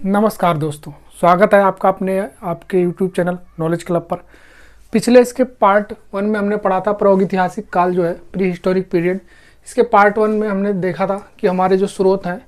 नमस्कार दोस्तों, स्वागत है आपका आपके यूट्यूब चैनल नॉलेज क्लब पर। पिछले इसके पार्ट 1 में हमने पढ़ा था प्रागैतिहासिक काल जो है प्री हिस्टोरिक पीरियड। इसके पार्ट 1 में हमने देखा था कि हमारे जो स्रोत हैं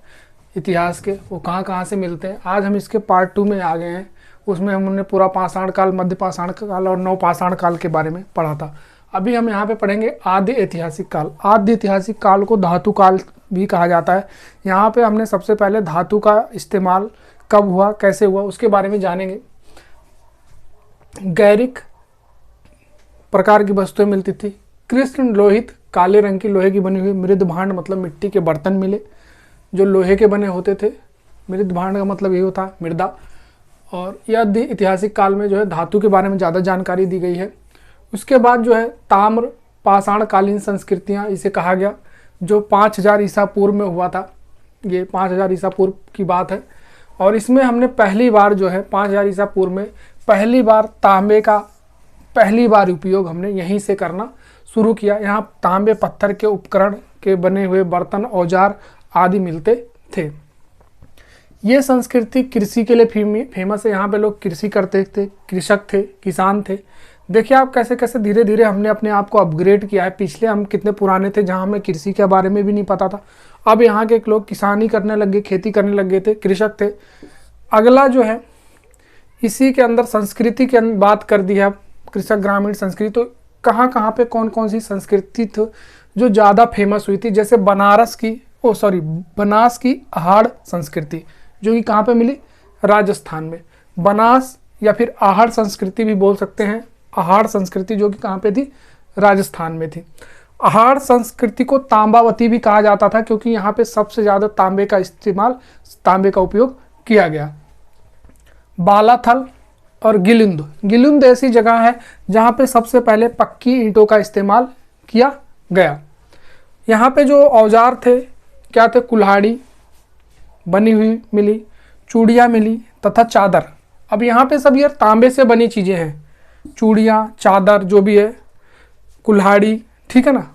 इतिहास के वो कहाँ कहाँ से मिलते हैं। आज हम इसके पार्ट 2 में आ गए हैं। उसमें हमने पूरा पाषाण काल, मध्य पाषाण काल और नवपाषाण काल के बारे में पढ़ा था। अभी हम यहाँ पे पढ़ेंगे आद्य ऐतिहासिक काल। आद्य ऐतिहासिक काल को धातु काल भी कहा जाता है। यहाँ पे हमने सबसे पहले धातु का इस्तेमाल कब हुआ, कैसे हुआ, उसके बारे में जानेंगे। गैरिक प्रकार की वस्तुएं मिलती थी। कृष्ण लोहित काले रंग की लोहे की बनी हुई मृद भांड, मतलब मिट्टी के बर्तन मिले जो लोहे के बने होते थे। मृद भांड का मतलब ये होता है मृदा। और यह ऐतिहासिक काल में जो है धातु के बारे में ज़्यादा जानकारी दी गई है। उसके बाद जो है ताम्र पाषाण कालीन संस्कृतियाँ इसे कहा गया, जो 5000 ईसा पूर्व में हुआ था। ये 5000 ईसा पूर्व की बात है। और इसमें हमने पहली बार जो है 5000 ईसा पूर्व में पहली बार तांबे का उपयोग हमने यहीं से करना शुरू किया। यहाँ तांबे पत्थर के उपकरण के बने हुए बर्तन, औजार आदि मिलते थे। ये संस्कृति कृषि के लिए फेमस है। यहाँ पे लोग कृषि करते थे, कृषक थे, किसान थे। देखिए आप कैसे कैसे धीरे धीरे हमने अपने आप को अपग्रेड किया है। पिछले हम कितने पुराने थे जहाँ हमें कृषि के बारे में भी नहीं पता था। अब यहाँ के लोग किसानी करने लग गए, खेती करने लग गए थे, कृषक थे। अगला जो है इसी के अंदर संस्कृति की बात कर दी है, कृषक ग्रामीण संस्कृति। तो कहाँ कहाँ पे कौन कौन सी संस्कृति थी जो ज़्यादा फेमस हुई थी। जैसे बनास की आहड़ संस्कृति, जो कि कहाँ पे मिली, राजस्थान में। बनास या फिर आहड़ संस्कृति भी बोल सकते हैं। आहड़ संस्कृति जो कि कहाँ पे थी, राजस्थान में थी। आहड़ संस्कृति को तांबावती भी कहा जाता था, क्योंकि यहाँ पे सबसे ज़्यादा तांबे का उपयोग किया गया। बालाथल और गिलिंद ऐसी जगह है जहाँ पे सबसे पहले पक्की ईंटों का इस्तेमाल किया गया। यहाँ पे जो औजार थे क्या थे, कुल्हाड़ी बनी हुई मिली, चूड़ियाँ मिली तथा चादर। अब यहाँ पे सब ये तांबे से बनी चीज़ें हैं। चूड़ियाँ, चादर जो भी है, कुल्हाड़ी, ठीक है ना।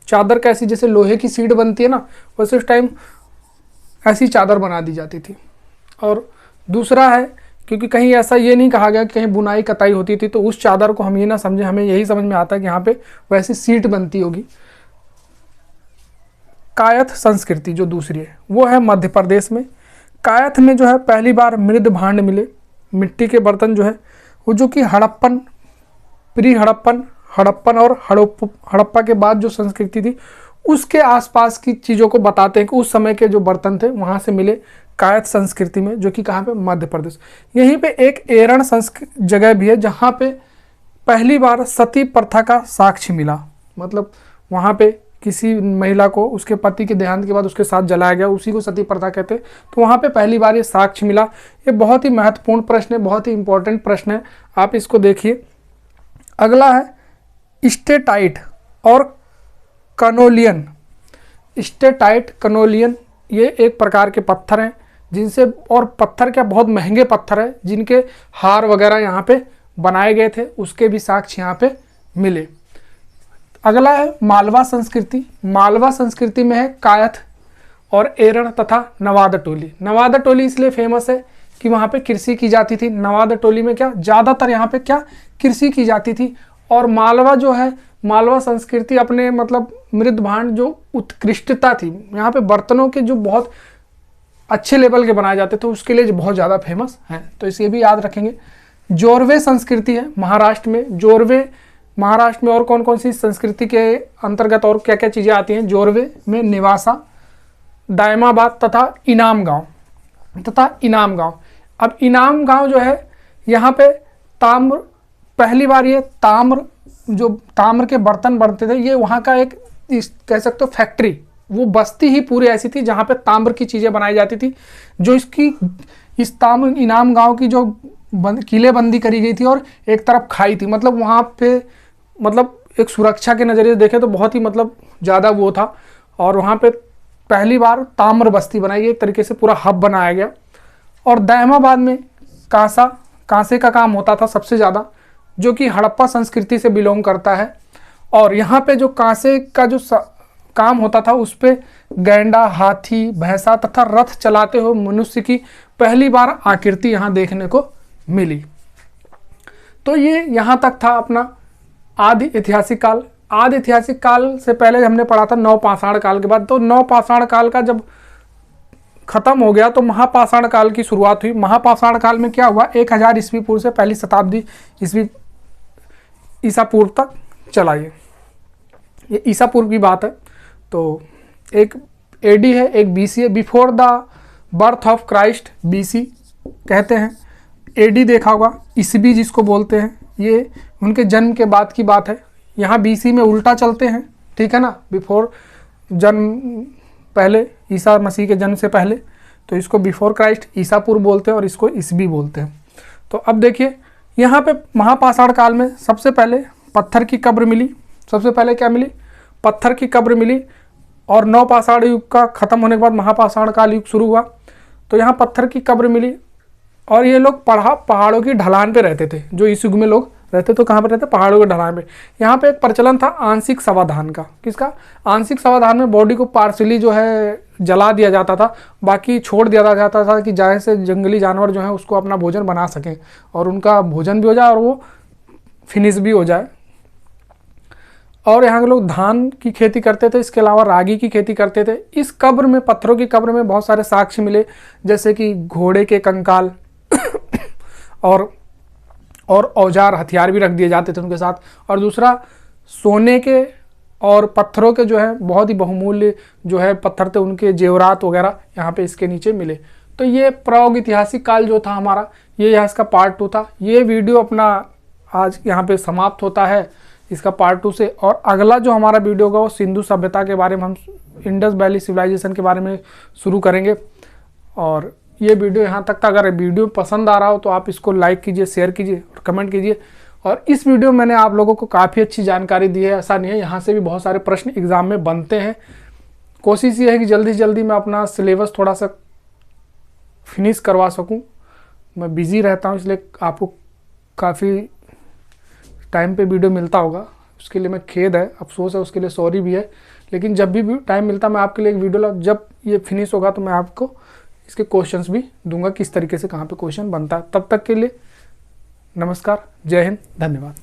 चादर कैसी, जैसे लोहे की सीट बनती है ना, वैसे उस टाइम ऐसी चादर बना दी जाती थी। और दूसरा है, क्योंकि कहीं ऐसा ये नहीं कहा गया कि कहीं बुनाई कताई होती थी, तो उस चादर को हम ये ना समझें, हमें यही समझ में आता है कि यहाँ पे वैसी सीट बनती होगी। कायथ संस्कृति जो दूसरी है वो है मध्य प्रदेश में। कायथ में जो है पहली बार मृद भांड मिले, मिट्टी के बर्तन जो है वो, जो कि हड़प्पन और हड़प्पा के बाद जो संस्कृति थी उसके आसपास की चीज़ों को बताते हैं कि उस समय के जो बर्तन थे वहाँ से मिले कायथ संस्कृति में, जो कि कहाँ पे, मध्य प्रदेश। यहीं पे एक एरण जगह भी है जहाँ पे पहली बार सती प्रथा का साक्ष्य मिला। मतलब वहाँ पे किसी महिला को उसके पति के देहांत के बाद उसके साथ जलाया गया, उसी को सती प्रथा कहते हैं। तो वहाँ पे पहली बार ये साक्ष्य मिला। ये बहुत ही महत्वपूर्ण प्रश्न है, बहुत ही इंपॉर्टेंट प्रश्न है, आप इसको देखिए। अगला है स्टेटाइट और कनोलियन। स्टेटाइट, कनोलियन, ये एक प्रकार के पत्थर हैं जिनसे, और पत्थर क्या, बहुत महंगे पत्थर है जिनके हार वगैरह यहाँ पे बनाए गए थे, उसके भी साक्ष्य यहाँ पे मिले। अगला है मालवा संस्कृति। मालवा संस्कृति में है कायथ और एरण तथा नवादा टोली। नवादा टोली इसलिए फेमस है कि वहाँ पे कृषि की जाती थी। नवादा टोली में क्या, ज़्यादातर यहाँ पे क्या, कृषि की जाती थी। और मालवा जो है, मालवा संस्कृति अपने मतलब मृद भांड जो उत्कृष्टता थी, यहाँ पे बर्तनों के जो बहुत अच्छे लेवल के बनाए जाते थे, उसके लिए बहुत ज़्यादा फेमस है। तो इसे भी याद रखेंगे। जोरवे संस्कृति है महाराष्ट्र में। जोरवे महाराष्ट्र में और कौन कौन सी संस्कृति के अंतर्गत और क्या क्या चीज़ें आती हैं। जोरवे में निवासा, दायमाबाद तथा इनाम गांव। अब इनाम गांव जो है यहाँ पे ताम्र, पहली बार ये ताम्र के बर्तन बनते थे। ये वहाँ का एक कह सकते हो फैक्ट्री, वो बस्ती ही पूरी ऐसी थी जहाँ पे ताम्र की चीज़ें बनाई जाती थी। जो इस इनाम गांव की जो किलेबंदी करी गई थी और एक तरफ खाई थी, मतलब वहाँ पे मतलब एक सुरक्षा के नज़रिए से देखें तो बहुत ही मतलब ज़्यादा वो था। और वहाँ पे पहली बार ताम्र बस्ती बनाई गई, एक तरीके से पूरा हब बनाया गया। और दायमाबाद में कांसे का काम होता था सबसे ज़्यादा, जो कि हड़प्पा संस्कृति से बिलोंग करता है। और यहाँ पे जो काम होता था उस पे गैंडा, हाथी, भैंसा तथा रथ चलाते हुए मनुष्य की पहली बार आकृति यहाँ देखने को मिली। तो ये यहाँ तक था अपना आदि ऐतिहासिक काल। आदि ऐतिहासिक काल से पहले हमने पढ़ा था नवपाषाण काल के बाद। तो नवपाषाण काल का जब खत्म हो गया तो महापाषाण काल की शुरुआत हुई। महापाषाण काल में क्या हुआ, 1000 ईस्वी पूर्व से पहली शताब्दी ईसा पूर्व तक चला। ये ईसा पूर्व की बात है। तो एक एडी है, एक बीसी है, before the birth of Christ, BC कहते हैं। एडी देखा होगा, ईसवी जिसको बोलते हैं, ये उनके जन्म के बाद की बात है। यहाँ बीसी में उल्टा चलते हैं, ठीक है ना, बिफोर जन्म, पहले ईसा मसीह के जन्म से पहले, तो इसको बिफोर क्राइस्ट ईसा पूर्व बोलते हैं और इसको ईसवी बोलते हैं। तो अब देखिए यहाँ पे महापाषाण काल में सबसे पहले पत्थर की कब्र मिली। सबसे पहले क्या मिली, पत्थर की कब्र मिली। और नवपाषाण युग का खत्म होने के बाद महापाषाण काल युग शुरू हुआ। तो यहाँ पत्थर की कब्र मिली और ये लोग पहाड़ों की ढलान पे रहते थे। जो इस युग में लोग रहते तो कहाँ पे रहते, पहाड़ों के ढलान पे। यहाँ पे एक प्रचलन था आंशिक शवाधान का। किसका, आंशिक शवाधान में बॉडी को पार्शली जो है जला दिया जाता था, बाकी छोड़ दिया जाता था कि जाए से जंगली जानवर जो है उसको अपना भोजन बना सकें और उनका भोजन भी हो जाए और वो फिनिश भी हो जाए। और यहाँ के लोग धान की खेती करते थे, इसके अलावा रागी की खेती करते थे। इस कब्र में, पत्थरों की कब्र में बहुत सारे साक्ष्य मिले, जैसे कि घोड़े के कंकाल और औजार, हथियार भी रख दिए जाते थे उनके साथ। और दूसरा, सोने के और पत्थरों के जो है बहुत ही बहुमूल्य जो है पत्थर थे, उनके जेवरात वगैरह यहाँ पे इसके नीचे मिले। तो ये प्रागैतिहासिक काल जो था हमारा, ये यहाँ इसका पार्ट 2 था। ये वीडियो अपना आज यहाँ पे समाप्त होता है इसका पार्ट 2 से। और अगला जो हमारा वीडियो होगा वो सिंधु सभ्यता के बारे में, हम इंडस वैली सिविलाइजेशन के बारे में शुरू करेंगे। और ये वीडियो यहाँ तक था। अगर वीडियो पसंद आ रहा हो तो आप इसको लाइक कीजिए, शेयर कीजिए और कमेंट कीजिए। और इस वीडियो में मैंने आप लोगों को काफ़ी अच्छी जानकारी दी है, ऐसा नहीं है, यहाँ से भी बहुत सारे प्रश्न एग्जाम में बनते हैं। कोशिश ये है कि जल्दी से जल्दी मैं अपना सिलेबस थोड़ा सा फिनिश करवा सकूँ। मैं बिज़ी रहता हूँ, इसलिए आपको काफ़ी टाइम पे वीडियो मिलता होगा, उसके लिए मैं खेद है, अफसोस है, उसके लिए सॉरी भी है। लेकिन जब भी टाइम मिलता मैं आपके लिए एक वीडियो जब ये फिनिश होगा तो मैं आपको इसके क्वेश्चंस भी दूंगा, किस तरीके से कहाँ पे क्वेश्चन बनता है। तब तक के लिए नमस्कार, जय हिंद, धन्यवाद।